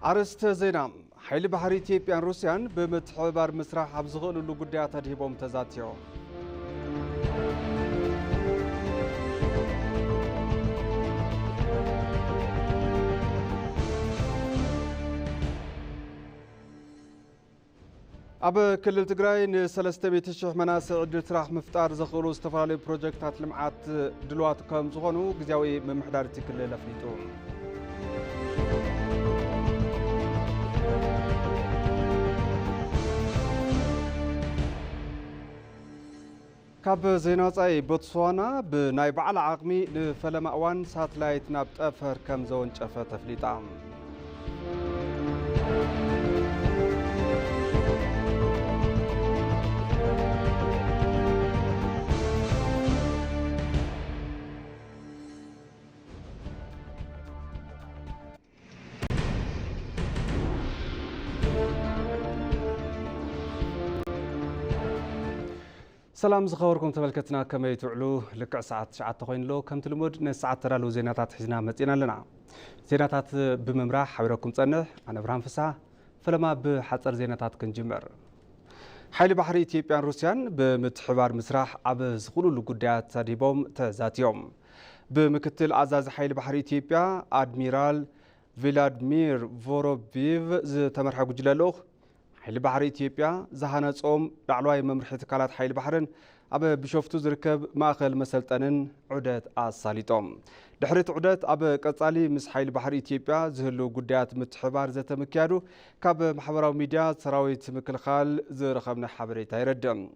أرسته زينا حيل بحري إثيوبيان روسيان بمتحبار مسرح أبزغل اللقوديات هديبهم تزاتيو أب كل تجرين سلسلة بيتشح مناسع عدة راح مفتار زخلو استفالي بروجكتات لمعات دلوات كم زغنو جزاوي من محدارتي كل لفليتو كاب زينات أي بوتسوانا بنايب على عقمي لفلم أوان ساتلايت نبت أفر كم زون شفت تفليتام سلام زخوركم تملكتنا كما يتعلو لك ساعات تخوين لو كم تلمود نساعات ترالو زيناتات حزنا متينا لنا زيناتات بممراح حويركم تصنح أنا إبراهيم فسا فلما بحصر زيناتات كنجمر حيل بحري إثيوبيان روسيان بمتحبار مسراح عب زخولو لقوديات تديبهم تزاتيوم بمكتل عزاز حيل بحري إثيوبيا أدميرال فيلادمير فوروبيف تمرحق جلالوخ حيل بحري إثيوبيا زهانة صوم لعلواي ممرحة كالات حيل بحرن أبا بشوفتو زركب ماخل مسلطنن عدات الصاليتوم دحرت عدات أبا قصالي مس حيل بحري إثيوبيا زهلو قديات متحبار زتا مكيادو كاب محبراو ميديا سراويت مكلخال زرخبنا حبريتا يردم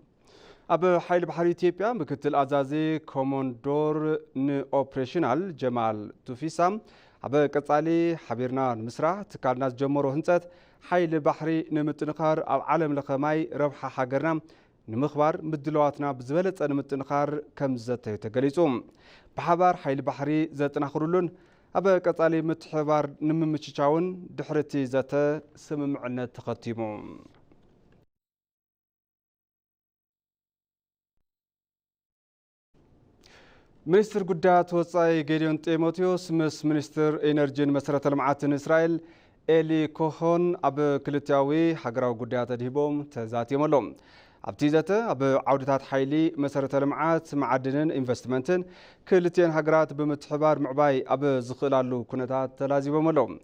أبا حيل بحري إثيوبيا مكتل أزازي كوموندور اوبريشنال جمال توفيسام أبا قصالي حبيرنا مسرح تكالناس جمرو هنسات حيل بحري نمتنخار أو عالم لخماي ربح حقرنا نمخبار مدلواتنا بزبلت نمتنخار كم زته يتقليسوم بحبار حيل بحري زتنا خرولون أبا قطالي متحبار نممتشاون دحرتي زته سممعنا تختيموم منستر قدات وصاي جيديون تيموتيوس مس منستر إنرجين مسرة المعاتن إسرائيل إلي كوهون أب كلتياوي حقراو قدات ديبوم تزاتي ملوم أبتيزته أب عودات حيلي مسرة المعات معدنن إنفستمنتن كلتين حقرات بمتحبار معباي أب زخلالو كونتات تلازيبو ملوم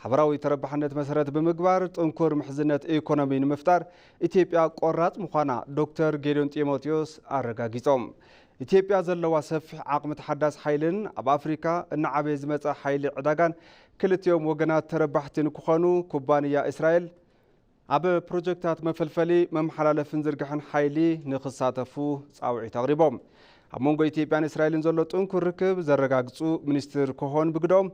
حبراوي تربحنت مسرة بمقبار تنكر محزنة إيكونومي مفتار إثيوبيا قرات مخانا دكتور جيديون تيموتيوس أرقاقيتوم إثيوبيا زلوا سفح عقم تحدث حيلن أب أفريكا إن عبيز متى حيل عداغان كلتيوم وجنات تربحتن كخانو كوبانيا إسرائيل أب بروجكتات مفلفلي ممحلالة فنزرقحن حيلي نخصاتفو صاوعي تغريبهم أمونغو إثيوبيان إسرائيل نزلوا تنكر ركب زرقاقصو منستر كوهون بقدوم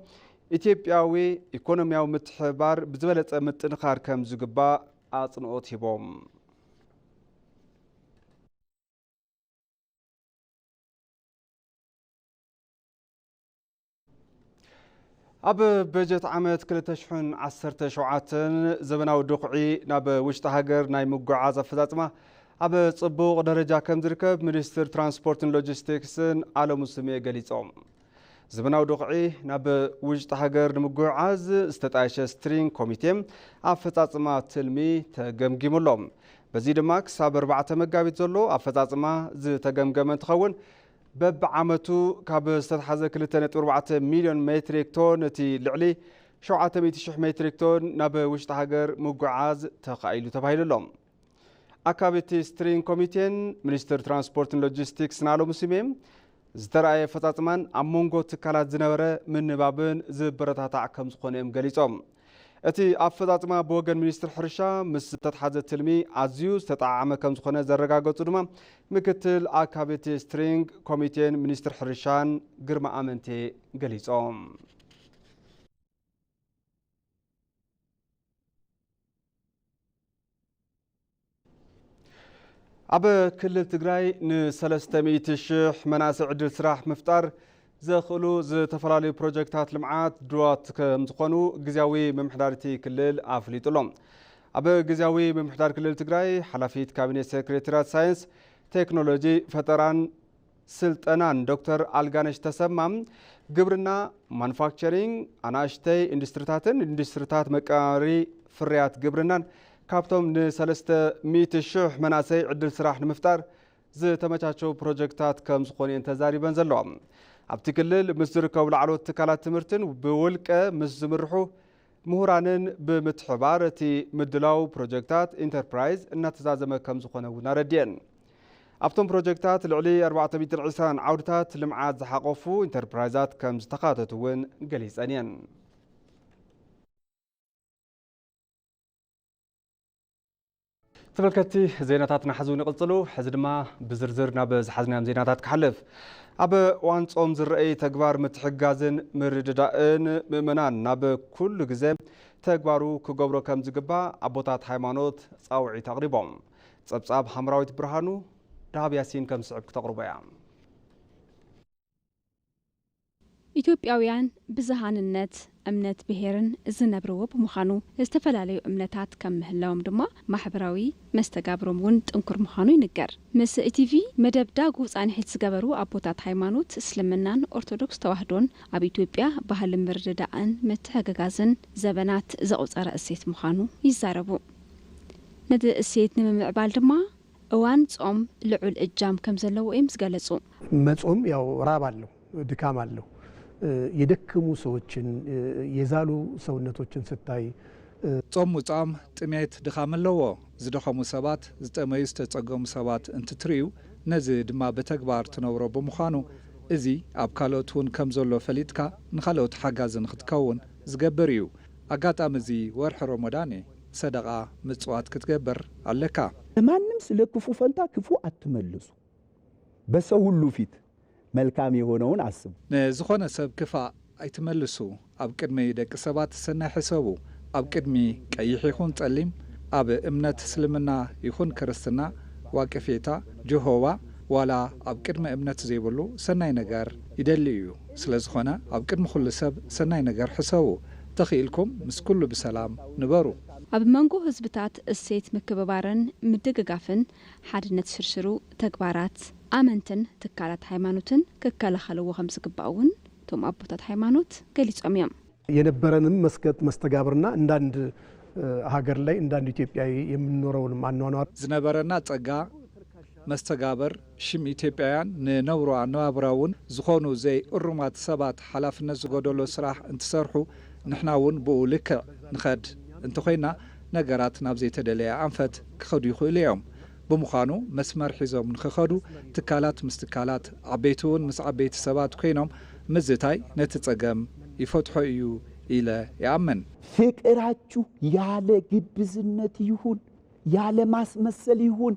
إثيوبياوي إيكونومياو متحبار بزبلت متنخار كم زقبا أطنقوت هبوم أب بجت عمت كل تشحن عسرت شعاتن زبناو دقعي ناب وشت هاجر ناي مقعازة فتاتما أب صبوغ درجة كم زركب منستر ترانسبورتن لوجيستيكسن على مسمية قليصوم زبناو دقعي ناب وشت هاجر نمقعاز استتعيش سترين كوميتيم أفتاتما تلمي تقمقملهم بزيد ماكس ساب 4 مقابيت زلو أفتاتما زي تقمقمن تخون بب عمتو كاب استتحزة كل 3.4 مليون متريك تون تي لعلي 700 متريك تون ناب وشت هاجر مقعاز تقايلو تبايلو لهم أكابيتي سترين كوميتين منستر ترانسبورتن لوجيستيكس نالو مسيميم زترأي فتاتمان أمونغو تكالات زنورة من نبابن زبرتاتا كم سخونيم قليتهم أتي أفضاتما بوغن منستر حرشا مس تتحزة تلمي عزيوز تتعامة كم سخونة زرقاقو تدما مكتل أكابيتي سترينغ كوميتين منستر حرشان قرم آمنتي قليتهم أبا كل تجراي نسلستمي تشح مناسع عدل سراح مفتار زخلو تفرالي بروجكتات لمعات دوات كمزخونو جزاوي ممحدارتي كلل أفليتلهم أبا جزاوي ممحدار كلل تجراي حلفيت كابينة سكرتيرات ساينس تكنولوجي فتران ስልጠናን ዶክተር አልጋነሽ ተሰማም ግብርና ማኑፋክቸሪንግ አናሽተይ ኢንዱስትሪታት መቃሪ ፍርያት ግብርናን ካብቶም ን300,000 መናሰይ ዕድል ስራሕ ንምፍጣር ዝተመቻቸው ፕሮጀክታት ከም ዝኾኑ ተዛሪበን ዘለዋ ኣብቲ ክልል ምስ ዝርከቡ ላዕለዎት ትካላት ትምህርትን ብውልቀ ምስ ዝምርሑ ምሁራንን ብምትሕባር እቲ ምድላው ፕሮጀክታት ኢንተርፕራይዝ እናተዛዘመ ከም ዝኾነ እውን ኣረድየን ኣብቶም ፕሮጀክታት ልዕሊ 420 ዓውድታት ልምዓት ዝሓቆፉ ኢንተርፕራይዛት ከም ዝተካተቱ እውን ገሊፀን እየን ተመልከቲ ዜናታትና ሓዙን ይቕፅሉ ሕዚ ድማ ብዝርዝር ናብ ዝሓዝናዮም ዜናታት ክሓልፍ ኣብ እዋን ጾም ዝረአይ ተግባር ምትሕጋዝን ምርድዳእን ምእመናን ናብ ኩሉ ግዜ ተግባሩ ክገብሮ ከም ዝግባእ ኣቦታት ሃይማኖት ፃውዒት ኣቕሪቦም ፀብጻብ ሓምራዊት ብርሃኑ ዳሃብ ያሲን ከም ስዕብ ክተቕርቦ እያ ኢትዮጵያውያን ብዝሃንነት እምነት ብሄርን ዝነብርዎ ብምዃኑ ዝተፈላለዩ እምነታት ከም ምህላዎም ድማ ማሕበራዊ መስተጋብሮም እውን ጥንኩር ምዃኑ ይንገር ምስ ኢቲቪ መደብ ዳጉ ጻንሒት ዝገበሩ ኣቦታት ሃይማኖት እስልምናን ኦርቶዶክስ ተዋህዶን ኣብ ኢትዮጵያ ባህሊ ምርድዳእን ምትሕግጋዝን ዘበናት ዘቑፀረ እሴት ምዃኑ ይዛረቡ ነዚ እሴት ንምምዕባል ድማ እዋን ጾም ልዑል እጃም ከም ዘለዎ እዮም ዝገለጹ መጾም ያው ራብ አለው ድካም አለው የደከሙ ሰዎችን የዛሉ ሰውነቶችን ስታይ ጾም ሙጻም ጥሜት ድኻም ኣለዎ ዝደኸሙ ሰባት ዝጠመዩ ዝተጸገሙ ሰባት እንትትርዩ ነዚ ድማ በተግባር ትነብሮ ብምዃኑ እዚ ኣብ ካልኦት እውን ከም ዘሎ ፈሊጥካ ንኻልኦት ሓጋዝን ክትከውን ዝገብር እዩ ኣጋጣሚ እዚ ወርሒ ረመዳን ሰደቃ ምጽዋት ክትገበር ኣለካ ማንም ስለ ክፉ ፈንታ ክፉ አትመልሱ በሰው ሁሉ ፊት መልካም የሆነውን አስቡ ዝኾነ ሰብ ክፋ አይትመልሱ ኣብ ቅድሚ ደቂ ሰባት ሰናይ ሕሰቡ ኣብ ቅድሚ ቀይሕ ይኹን ጸሊም ኣብ እምነት እስልምና ይኹን ክርስትና ዋቀፌታ ጀሆዋ ዋላ ኣብ ቅድሚ እምነት ዘይብሉ ሰናይ ነገር ይደሊ እዩ ስለዝኾነ ኣብ ቅድሚ ኩሉ ሰብ ሰናይ ነገር ሕሰቡ ተኽኢልኩም ምስ ኩሉ ብሰላም ንበሩ ኣብ መንጎ ህዝብታት እሴት ምክብባርን ምድግጋፍን ሓድነት ሽርሽሩ ተግባራት ኣመንትን ትካላት ሃይማኖትን ክከላኸልዎ ከም ዝግባእውን ቶም ኣቦታት ሃይማኖት ገሊጾም እዮም የነበረንም መስተጋብርና እንዳንድ ሀገር ላይ እንዳንድ ኢትዮጵያዊ የምንኖረውን ማንኗኗር ዝነበረና ጸጋ መስተጋበር ሽም ኢትዮጵያውያን ንነብሮ ኣነባብራውን ዝኾኑ ዘይ እሩማት ሰባት ሓላፍነት ዝጎደሎ ስራሕ እንትሰርሑ ንሕናውን ብኡ ልክዕ ንኸድ እንተኾይና ነገራት ናብ ዘይተደለየ ኣንፈት ክኸዱ ይኽእሉ እዮም ብምዃኑ መስመር ሒዞም ንኽኸዱ ትካላት ምስ ትካላት ዓበይቲ እውን ምስ ዓበይቲ ሰባት ኮይኖም ምዝታይ ነቲ ጸገም ይፈትሖ እዩ ኢለ ይኣምን ፍቅራችሁ ያለ ግብዝነት ይሁን ያለ ማስመሰል ይሁን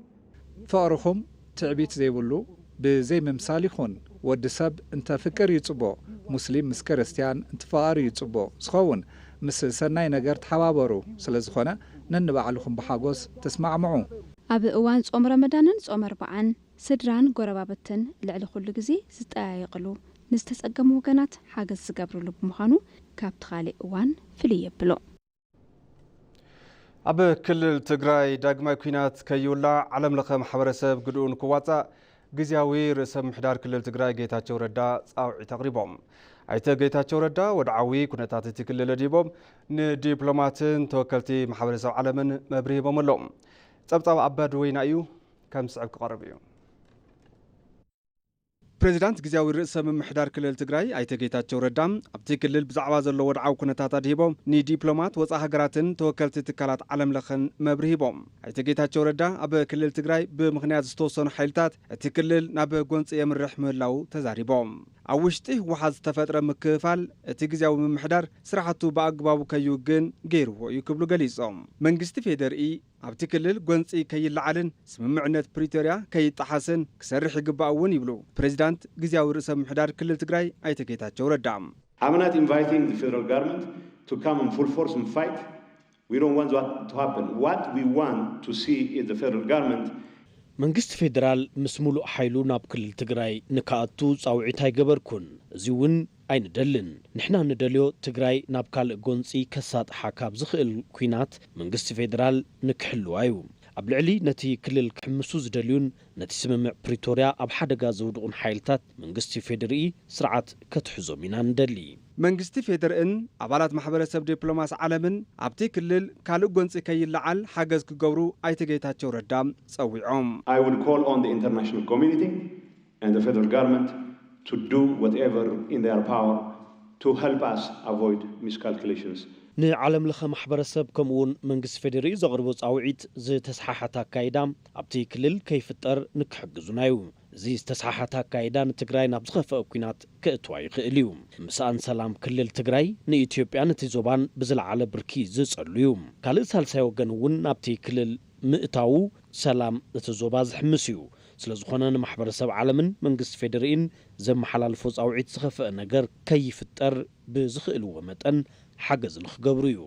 ፍቅርኹም ትዕቢት ዘይብሉ ብዘይ ምምሳል ይኹን ወዲ ሰብ እንተ ፍቅር ይጽቦ ሙስሊም ምስ ክርስቲያን እንትፈቃሪ ይጽቦ ዝኸውን ምስ ሰናይ ነገር ተሓባበሩ ስለዝኾነ ነንባዕልኹም ብሓጎስ ተስማዕምዑ ኣብ እዋን ጾም ረመዳንን ጾም ኣርባዓን ስድራን ጎረባብትን ልዕሊ ኩሉ ግዜ ዝጠያየቕሉ ንዝተጸገሙ ወገናት ሓገዝ ዝገብርሉ ብምዃኑ ካብቲ ካሊእ እዋን ፍልይ የብሎ ኣብ ክልል ትግራይ ዳግማይ ኩናት ከይውላዕ ዓለም ለኸ ማሕበረሰብ ግድኡን ክዋጻእ ጊዜያዊ ርእሰ ምሕዳር ክልል ትግራይ ጌታቸው ረዳ ጻውዒት ኣቕሪቦም ኣይተ ጌታቸው ረዳ ወድዓዊ ኩነታት እቲ ክልል ዲቦም ንዲፕሎማትን ተወከልቲ ማሕበረሰብ ዓለምን መብርሂ ሂቦም ኣለዎም ጸብጻብ ዓባድ ወይና እዩ ከም ስዕብ ክቐርብ እዩ ፕሬዚዳንት ጊዜያዊ ርእሰ ምምሕዳር ክልል ትግራይ ኣይተ ጌታቸው ረዳ ኣብቲ ክልል ብዛዕባ ዘሎ ወድዓዊ ኩነታት ኣድሂቦም ንዲፕሎማት ወፃኢ ሃገራትን ተወከልቲ ትካላት ዓለም ለኸን መብርሂ ሂቦም ኣይተ ጌታቸው ረዳ ኣብ ክልል ትግራይ ብምኽንያት ዝተወሰኑ ሓይልታት እቲ ክልል ናብ ጎንፂ የምርሕ ምህላው ተዛሪቦም ኣብ ውሽጢ ህወሓት ዝተፈጥረ ምክፍፋል እቲ ጊዜያዊ ምምሕዳር ስራሕቱ ብኣግባቡ ከይውግን ገይርዎ እዩ ክብሉ ገሊፆም መንግስቲ ፌደራሊ ኣብቲ ክልል ጎንፂ ከይለዓልን ስምምዕነት ፕሪቶሪያ ከይጣሓስን ክሰርሕ ይግባእ እውን ይብሉ ፕሬዚዳንት ጊዜያዊ ርእሰ ምምሕዳር ክልል ትግራይ ኣይተ ጌታቸው ረዳ I'm not inviting the federal government to come in full force and fight. We don't want that to happen. What we want to see is the federal government መንግስት ፌደራል ምስ ሙሉእ ሓይሉ ናብ ክልል ትግራይ ንካኣቱ ጻውዒት ኣይገበርኩን እዚ እውን ኣይንደልን ንሕና ንደልዮ ትግራይ ናብ ካልእ ጎንፂ ከሳጥሓ ካብ ዝኽእል ኩናት መንግስቲ ፌደራል ንክሕልዋ እዩ ኣብ ልዕሊ ነቲ ክልል ክሕምሱ ዝደልዩን ነቲ ስምምዕ ፕሪቶርያ ኣብ ሓደጋ ዘውድቑን ሓይልታት መንግስቲ ፌደራሊ ስርዓት ከትሕዞም ኢና ንደሊ መንግስቲ ፌደራልን ኣባላት ማሕበረሰብ ዲፕሎማሲ ዓለምን ኣብቲ ክልል ካልእ ጎንፂ ከይለዓል ሓገዝ ክገብሩ ኣይተ ጌታቸው ረዳ ጸዊዖም I would call on the international community and the federal government to do whatever in their power to help us avoid miscalculations. ንዓለም ለኸ ማሕበረሰብ ከምኡውን መንግስቲ ፌደራሊ ዘቕርቦ ጻውዒት ዝተስሓሓተ ኣካይዳ ኣብቲ ክልል ከይፍጠር ንክሕግዙና እዩ እዚ ዝተስሓሓተ ኣካይዳ ንትግራይ ናብ ዝኸፍአ ኩናት ከእትዋ ይኽእል እዩ ምስኣን ሰላም ክልል ትግራይ ንኢትዮጵያ ነቲ ዞባን ብዝለዓለ ብርኪ ዝጸሉ እዩ ካልእ ሳልሳይ ወገን እውን ናብቲ ክልል ምእታው ሰላም እቲ ዞባ ዝሕምስ እዩ ስለዝኾነ ንማሕበረሰብ ዓለምን መንግስቲ ፌደራልን ዘመሓላልፎ ጻውዒት ዝኸፍአ ነገር ከይፍጠር ብዝኽእልዎ መጠን ሓገዝ ንኽገብሩ እዩ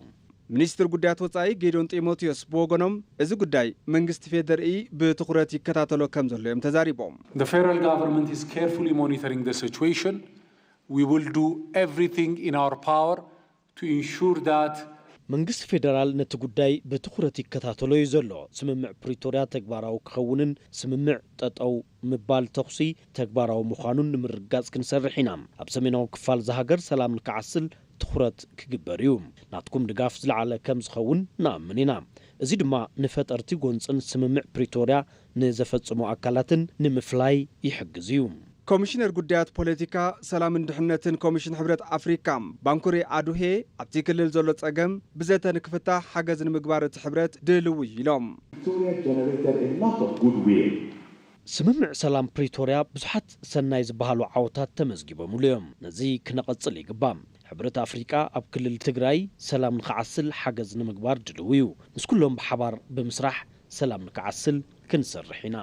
ሚኒስትር ጉዳያት ወጻኢ ጌዶን ጢሞቴዎስ ብወገኖም እዚ ጉዳይ መንግስቲ ፌደራሊ ብትኹረት ይከታተሎ ከም ዘሎ እዮም ተዛሪቦም The federal government is carefully monitoring the situation. We will do everything in our power to ensure that መንግስቲ ፌደራል ነቲ ጉዳይ ብትኹረት ይከታተሎ እዩ ዘሎ ስምምዕ ፕሪቶርያ ተግባራዊ ክኸውንን ስምምዕ ጠጠው ምባል ተኽሲ ተግባራዊ ምዃኑን ንምርጋጽ ክንሰርሕ ኢና ኣብ ሰሜናዊ ክፋል ዝሃገር ሰላም ንክዓስል ትኹረት ክግበር እዩ ናትኩም ድጋፍ ዝለዓለ ከም ዝኸውን ንኣምን ኢና እዚ ድማ ንፈጠርቲ ጎንፅን ስምምዕ ፕሪቶርያ ንዘፈጽሙ ኣካላትን ንምፍላይ ይሕግዝ እዩ ኮሚሽነር ጉዳያት ፖለቲካ ሰላምን ድሕነትን ኮሚሽን ሕብረት ኣፍሪካ ባንኩሬ ኣዱሄ ኣብቲ ክልል ዘሎ ጸገም ብዘተ ንክፍታሕ ሓገዝ ንምግባር እቲ ሕብረት ድልው ኢሎም ስምምዕ ሰላም ፕሪቶርያ ብዙሓት ሰናይ ዝበሃሉ ዓወታት ተመዝጊቦምሉ እዮም ነዚ ክነቐጽል ይግባእ ሕብረት ኣፍሪቃ ኣብ ክልል ትግራይ ሰላም ንክዓስል ሓገዝ ንምግባር ድልው እዩ ምስ ኩሎም ብሓባር ብምስራሕ ሰላም ንክዓስል ክንሰርሕ ኢና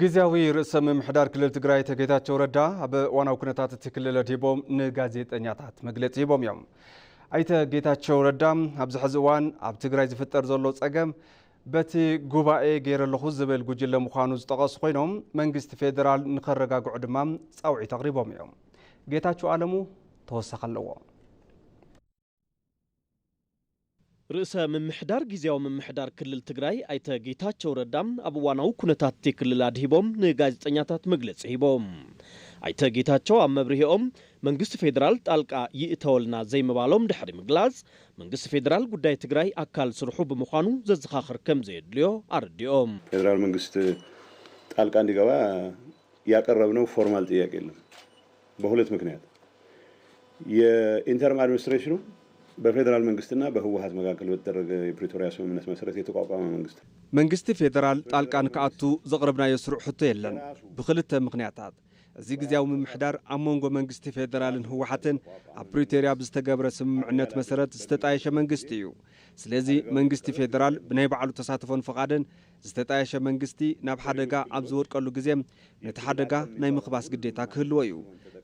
ጊዜያዊ ርእሰ ምምሕዳር ክልል ትግራይ ጌታቸው ረዳ ኣብ ዋናው ኩነታት እቲ ክልል ኣድሂቦም ንጋዜጠኛታት መግለጺ ሂቦም እዮም ኣይተ ጌታቸው ረዳ ኣብዚ ሕዚ እዋን ኣብ ትግራይ ዝፍጠር ዘሎ ጸገም በቲ ጉባኤ ገይረለኹ ዝብል ጉጅለ ምዃኑ ዝጠቐሱ ኮይኖም መንግስቲ ፌደራል ንኸረጋግዑ ድማ ጻውዒት ኣቕሪቦም እዮም ጌታቸው ዓለሙ ተወሳኺ ኣለዎ ርእሰ ምምሕዳር ጊዜያዊ ምምሕዳር ክልል ትግራይ ኣይተ ጌታቸው ረዳ ኣብ ዋናው ኩነታት እቲ ክልል ኣድሂቦም ንጋዜጠኛታት መግለጺ ሂቦም ኣይተ ጌታቸው ኣብ መብርሂኦም መንግስቲ ፌደራል ጣልቃ ይእተወልና ዘይምባሎም ድሕሪ ምግላጽ መንግስቲ ፌደራል ጉዳይ ትግራይ ኣካል ስርሑ ብምዃኑ ዘዘኻኽር ከም ዘየድልዮ ኣርዲኦም ፌደራል መንግስት ጣልቃ እንዲገባ ያቀረብነው ፎርማል ጥያቄ የለም በሁለት ምክንያት የኢንተርም አድሚኒስትሬሽኑ በፌደራል መንግስትና በህወሓት መካከል በተደረገ የፕሪቶሪያ ስምምነት መሰረት የተቋቋመ መንግስቲ ፌደራል ጣልቃ ንክኣቱ ዘቕረብናዮ ስሩዕ ሕቶ የለን ብክልተ ምክንያታት እዚ ጊዜያዊ ምምሕዳር ኣብ መንጎ መንግስቲ ፌደራልን ህወሓትን ኣብ ፕሪቶሪያ ብዝተገብረ ስምምዕነት መሰረት ዝተጣየሸ መንግስቲ እዩ ስለዚ መንግስቲ ፌደራል ብናይ ባዕሉ ተሳትፎን ፍቓድን ዝተጣየሸ መንግስቲ ናብ ሓደጋ ኣብ ዝወድቀሉ ግዜ ነቲ ሓደጋ ናይ ምኽባስ ግዴታ ክህልዎ እዩ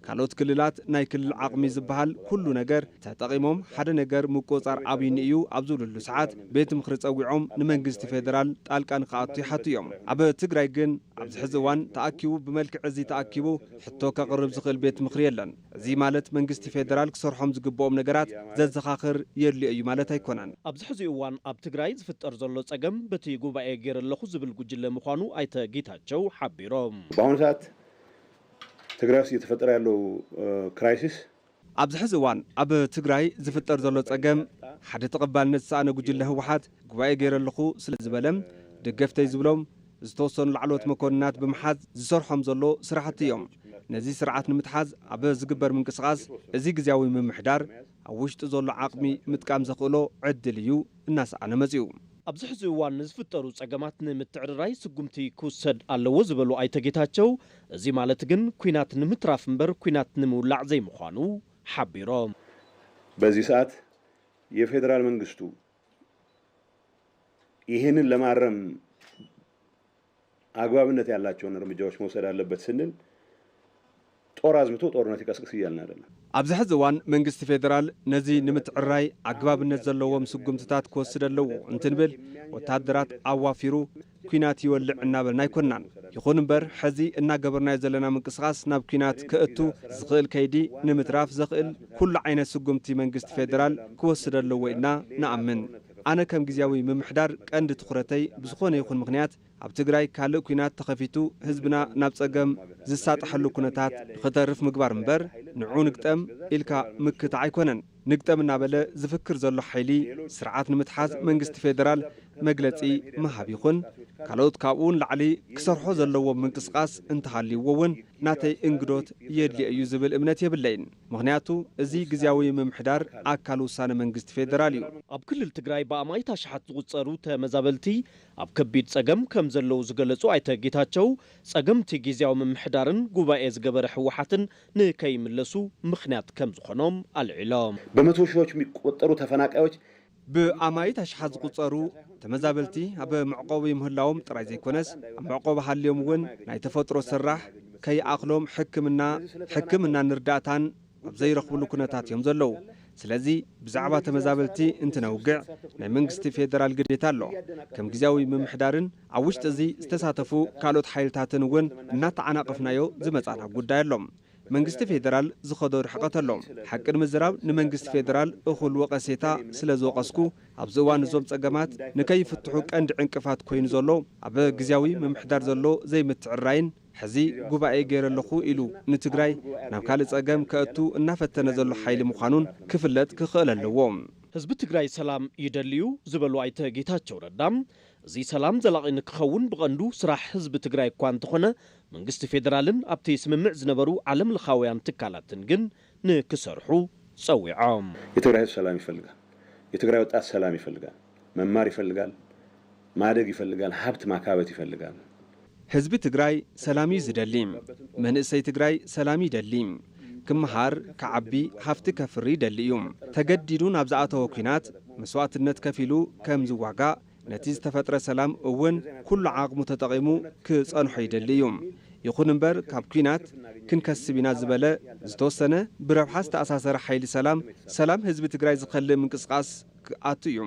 ካልኦት ክልላት ናይ ክልል ዓቕሚ ዝበሃል ኩሉ ነገር ተጠቒሞም ሓደ ነገር ምቆጻር ኣብይኒ እዩ ኣብ ዝብልሉ ሰዓት ቤት ምክሪ ጸዊዖም ንመንግስቲ ፌደራል ጣልቃ ንክኣቱ ይሓቱ እዮም ኣብ ትግራይ ግን ኣብዚ ሕዚ እዋን ተኣኪቡ ብመልክዕ እዚ ተኣኪቡ ሕቶ ከቕርብ ዝኽእል ቤት ምክሪ የለን እዚ ማለት መንግስቲ ፌደራል ክሰርሖም ዝግብኦም ነገራት ዘዘኻኽር የድልዮ እዩ ማለት ኣይኮነን ኣብዚ ሕዚ እዋን ኣብ ትግራይ ዝፍጠር ዘሎ ጸገም በቲ ጉባኤ ገይረለኹ ዝብል ጉጅለ ምዃኑ ኣይተ ጌታቸው ሓቢሮም በአሁኑ ሰዓት ትግራይ ውስጥ እየተፈጠረ ያለው ክራይሲስ ኣብዚ ሕዚ እዋን ኣብ ትግራይ ዝፍጠር ዘሎ ጸገም ሓደ ተቐባልነት ዝሰኣነ ጉጅለ ህወሓት ጉባኤ ገይረለኹ ስለ ዝበለም ደገፍተይ ዝብሎም ዝተወሰኑ ላዕሎት መኮንናት ብምሓዝ ዝሰርሖም ዘሎ ስራሕቲ እዮም ነዚ ስርዓት ንምትሓዝ ኣብ ዝግበር ምንቅስቓስ እዚ ጊዜያዊ ምምሕዳር ኣብ ውሽጢ ዘሎ ዓቕሚ ምጥቃም ዘኽእሎ ዕድል እዩ እናሰኣነ መጺኡ ኣብዚ ሕዚ እዋን ዝፍጠሩ ጸገማት ንምትዕርራይ ስጉምቲ ክውሰድ ኣለዎ ዝበሉ ኣይተ ጌታቸው እዚ ማለት ግን ኩናት ንምትራፍ እምበር ኩናት ንምውላዕ ዘይምዃኑ ሓቢሮም በዚህ ሰዓት የፌደራል መንግስቱ ይህንን ለማረም አግባብነት ያላቸውን እርምጃዎች መውሰድ አለበት ስንል ጦር አዝምቶ ጦርነት ይቀስቅስ እያልን አይደለም ኣብዚ ሕዚ እዋን መንግስቲ ፌደራል ነዚ ንምትዕራይ አግባብነት ዘለዎም ስጉምትታት ክወስድ ኣለዎ እንትንብል ወታደራት ኣዋፊሩ ኩናት ይወልዕ እናበልና ኣይኮንናን ይኹን እምበር ሕዚ እናገበርናዮ ዘለና ምንቅስቓስ ናብ ኩናት ክእቱ ዝኽእል ከይዲ ንምትራፍ ዘኽእል ኩሉ ዓይነት ስጉምቲ መንግስቲ ፌደራል ክወስድ ኣለዎ ኢልና ንኣምን ኣነ ከም ግዝያዊ ምምሕዳር ቀንዲ ትኩረተይ ብዝኾነ ይኹን ምክንያት ኣብ ትግራይ ካልእ ኩናት ተኸፊቱ ህዝብና ናብ ጸገም ዝሳጥሐሉ ኩነታት ክተርፍ ምግባር እምበር ንዑ ንግጠም ኢልካ ምክት ኣይኮነን ንግጠም እናበለ ዝፍክር ዘሎ ሓይሊ ስርዓት ንምትሓዝ መንግስቲ ፌደራል መግለጺ መሃብ ይኹን ካልኦት ካብኡን ላዕሊ ክሰርሖ ዘለዎም ምንቅስቃስ እንተሃልይዎ እውን ናተይ እንግዶት የድልየ እዩ ዝብል እምነት የብለይን ምክንያቱ እዚ ግዝያዊ ምምሕዳር ኣካል ውሳነ መንግስቲ ፌደራል እዩ ኣብ ክልል ትግራይ ብኣማይታ ሸሓት ዝቁጸሩ ተመዛበልቲ ኣብ ከቢድ ጸገም ከም ዘለው ዝገለጹ ኣይተ ጌታቸው ጸገምቲ ግዝያዊ ምምሕዳርን ጉባኤ ዝገበረ ህወሓትን ንከይምለሱ ምክንያት ከም ዝኾኖም አልዒሎም በመቶ ሺዎች የሚቆጠሩ ተፈናቃዮች ብኣማይት ኣሽሓት ዝቁጸሩ ተመዛበልቲ ኣብ መዕቆቢ ምህላዎም ጥራይ ዘይኮነስ ኣብ መዕቆቢ ሃልዮም እውን ናይ ተፈጥሮ ስራሕ ከይኣኽሎም ሕክምና ንርዳእታን ኣብ ዘይረኽብሉ ኩነታት እዮም ዘለው ስለዚ ብዛዕባ ተመዛበልቲ እንትነውግዕ ናይ መንግስቲ ፌደራል ግዴታ ኣሎ ከም ግዝያዊ ምምሕዳርን ኣብ ውሽጢ እዚ ዝተሳተፉ ካልኦት ሓይልታትን እውን እናተዓናቐፍናዮ ዝመጻና ጉዳይ ኣሎም መንግስቲ ፌደራል ዝኸዶ ርሕቀት ኣሎ ሓቂ ንምዝራብ ንመንግስቲ ፌደራል እኹል ወቐሴታ ስለ ዝወቐስኩ ኣብዚ እዋን እዞም ጸገማት ንከይፍትሑ ቀንዲ ዕንቅፋት ኮይኑ ዘሎ ኣብ ግዝያዊ ምምሕዳር ዘሎ ዘይምትዕራይን ሕዚ ጉባኤ ገይረለኹ ኢሉ ንትግራይ ናብ ካልእ ጸገም ከእቱ እናፈተነ ዘሎ ሓይሊ ምዃኑን ክፍለጥ ክኽእል ኣለዎ ህዝቢ ትግራይ ሰላም ይደልዩ ዝበሉ ኣይተ ጌታቸው ረዳም እዚ ሰላም ዘላቒ ንክኸውን ብቐንዱ ስራሕ ህዝቢ ትግራይ እኳ እንተኾነ መንግስቲ ፌደራልን ኣብቲ ስምምዕ ዝነበሩ ዓለም ለኻውያን ትካላትን ግን ንክሰርሑ ጸዊዖም የትግራይ ህዝብ ሰላም ይፈልጋል የትግራይ ወጣት ሰላም ይፈልጋል መማር ይፈልጋል ማደግ ይፈልጋል ሀብት ማካበት ይፈልጋል ህዝቢ ትግራይ ሰላም ዝደሊ መንእሰይ ትግራይ ሰላም ይደሊ ክመሃር ከዓቢ ሃፍቲ ከፍሪ ይደሊ እዩ ተገዲዱ ናብ ዝኣተወ ኩናት መስዋዕትነት ከፊሉ ከም ዝዋጋእ ነቲ ዝተፈጥረ ሰላም እውን ኩሉ ዓቕሙ ተጠቒሙ ክጸንሖ ይደሊ እዩ ይኹን እምበር ካብ ኩናት ክንከስብ ኢና ዝበለ ዝተወሰነ ብረብሓ ዝተኣሳሰረ ሓይሊ ሰላም ህዝቢ ትግራይ ዝኸልእ ምንቅስቃስ ኣቱ እዩ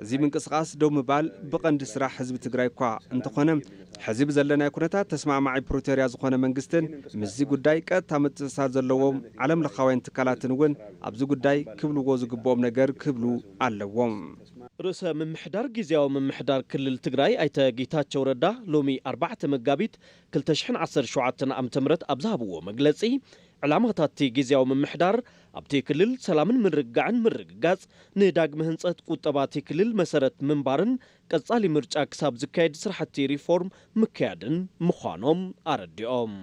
እዚ ምንቅስቃስ ደው ምባል ብቐንዲ ስራሕ ህዝቢ ትግራይ እኳ እንተኾነ ሕዚ ብዘለናይ ኩነታት ተስማዕማዒ ፕሪቶርያ ዝኾነ መንግስትን ምዚ ጉዳይ ቀጥታ ምትእስሳር ዘለዎም ዓለም ለኻውያን ትካላትን እውን ኣብዚ ጉዳይ ክብልዎ ዝግብኦም ነገር ክብሉ ኣለዎም ርእሰ ምምሕዳር ግዝያዊ ምምሕዳር ክልል ትግራይ ኣይተ ጌታቸው ረዳ ሎሚ 4 መጋቢት 2017 ዓ.ም ኣብ ዝሃብዎ መግለጺ ዕላማታት ግዝያዊ ምምሕዳር ኣብቲ ክልል ሰላምን ምርግጋጽ ንዳግመ ህንጸት ቁጠባቲ ክልል መሰረት ምንባርን ቀጻሊ ምርጫ ክሳብ ዝካየድ ስራሕቲ ሪፎርም ምክያድን ምዃኖም ኣረዲኦም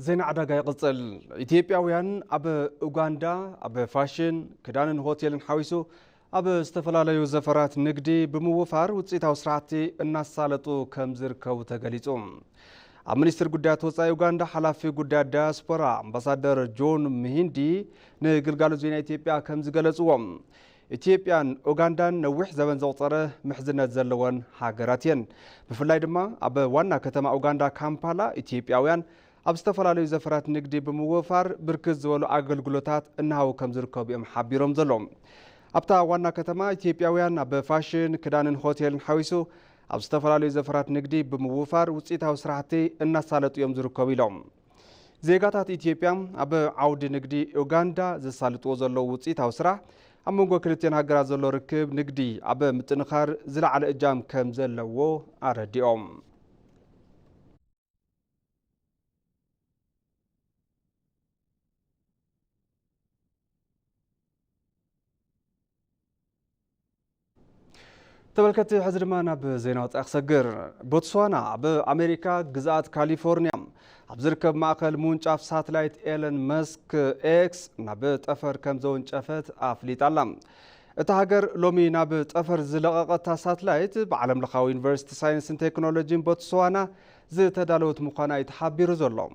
ዜና ዕዳጋ ይቕጽል ኢትዮጵያውያን ኣብ ኡጋንዳ ኣብ ፋሽን ክዳንን ሆቴልን ሓዊሱ ኣብ ዝተፈላለዩ ዘፈራት ንግዲ ብምውፋር ውፅኢታዊ ስራሕቲ እናሳለጡ ከም ዝርከቡ ተገሊጹ ኣብ ሚኒስትሪ ጉዳያት ወፃኢ ኡጋንዳ ሓላፊ ጉዳያት ዳያስፖራ ኣምባሳደር ጆን ምሂንዲ ንግልጋሎት ዜና ኢትዮጵያ ከም ዝገለጽዎም ኢትዮጵያን ኡጋንዳን ነዊሕ ዘበን ዘቑፀረ ምሕዝነት ዘለወን ሃገራት እየን ብፍላይ ድማ ኣብ ዋና ከተማ ኡጋንዳ ካምፓላ ኢትዮጵያውያን ኣብ ዝተፈላለዩ ዘፈራት ንግዲ ብምውፋር ብርክት ዝበሉ ኣገልግሎታት እናሃቡ ከም ዝርከቡ እዮም ሓቢሮም ዘሎም ኣብታ ዋና ከተማ ኢትዮጵያውያን ኣብ ፋሽን ክዳንን ሆቴልን ሓዊሱ ኣብ ዝተፈላለዩ ዘፈራት ንግዲ ብምውፋር ውፅኢታዊ ስራሕቲ እናሳለጡ እዮም ዝርከቡ ኢሎም ዜጋታት ኢትዮጵያ ኣብ ዓውዲ ንግዲ ኡጋንዳ ዘሳልጥዎ ዘለዉ ውፅኢታዊ ስራሕ ኣብ መንጎ ክልቴን ሃገራት ዘሎ ርክብ ንግዲ ኣብ ምጥንኻር ዝለዓለ እጃም ከም ዘለዎ ኣረዲኦም تبلكت حزرما ناب زينات أخسجر بوتسوانا بأمريكا جزات كاليفورنيا بزركب معقل منشاف ساتلايت إيلون ماسك إكس نابت أفر كم زون شافت أفليت علم التهجر لومي نابت أفر زلقة ساتلايت بعلم لخاو يونيفرسيتي ساينس اند تكنولوجي بوتسوانا زي تدالوت مقانا يتحبير زلهم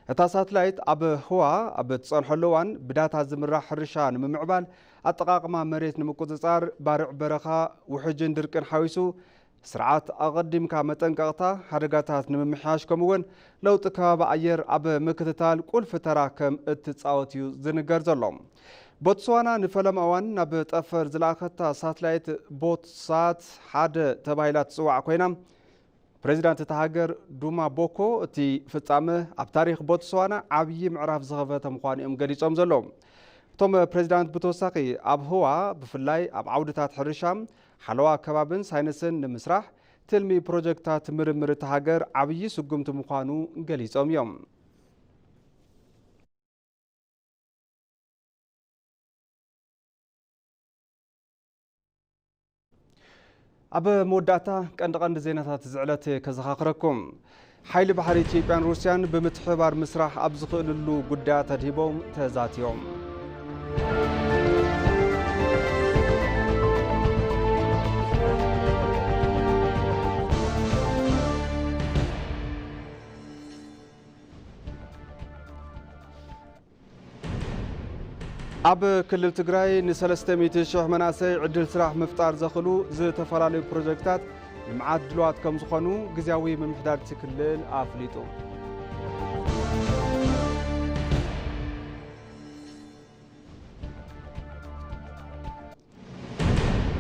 اتا ساتلايت أب هو أب تصنح اللوان بدات هزمرا حرشان ممعبال أتقاقما مريت نمكوزار بارع برخا وحجن دركن حويسو سرعات أقدم كامتن قاطع حرقاتات نممحاش كمون لو تكاب عير أب مكتتال كل فترة كم اتتصاوتيو زنقر زلهم بوتسوانا نفلم أوان نبت أفر زلاختا ساتلايت بوت سات حاد تبايلات سوع كوينام ፕሬዚዳንት ተሃገር ዱማ ቦኮ እቲ ፍጻመ ኣብ ታሪክ ቦትስዋና ዓብይ ምዕራፍ ዝኸፈተ ምዃኑ እዮም ገሊጾም ዘለዉ እቶም ፕሬዚዳንት ብተወሳኺ ኣብ ህዋ ብፍላይ ኣብ ዓውድታት ሕርሻ ሓለዋ ከባብን ሳይንስን ንምስራሕ ትልሚ ፕሮጀክታት ምርምር ተሃገር ዓብይ ስጉምቲ ምዃኑ ገሊጾም እዮም ኣብ መወዳእታ ቀንዲ ዜናታት ዝዕለት ከዘኻኽረኩም ሓይሊ ባሕሪ ኢትዮጵያን ሩስያን ብምትሕብባር ምስራሕ ኣብ ዝኽእልሉ ጉዳያት ተድሂቦም ተዛትዮም ኣብ ክልል ትግራይ ን300,000 መናእሰይ ዕድል ስራሕ ምፍጣር ዘኽእሉ ዝተፈላለዩ ፕሮጀክታት ልምዓት ድልዋት ከም ዝኾኑ ግዝያዊ ምምሕዳር እቲ ክልል ኣፍሊጡ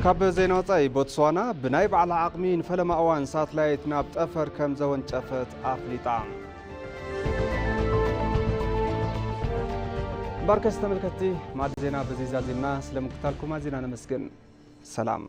ካብ ዜና ወፃኢ ቦትስዋና ብናይ ባዕላ ዓቕሚ ንፈለማ እዋን ሳትላይት ናብ ጠፈር ከም ዘወንጨፈት ኣፍሊጣ ባርከስ ተመልከቲ ማዕድ ዜና በዚህ ዛዜና ስለምክታልኩም ዜና ነመስግን ሰላም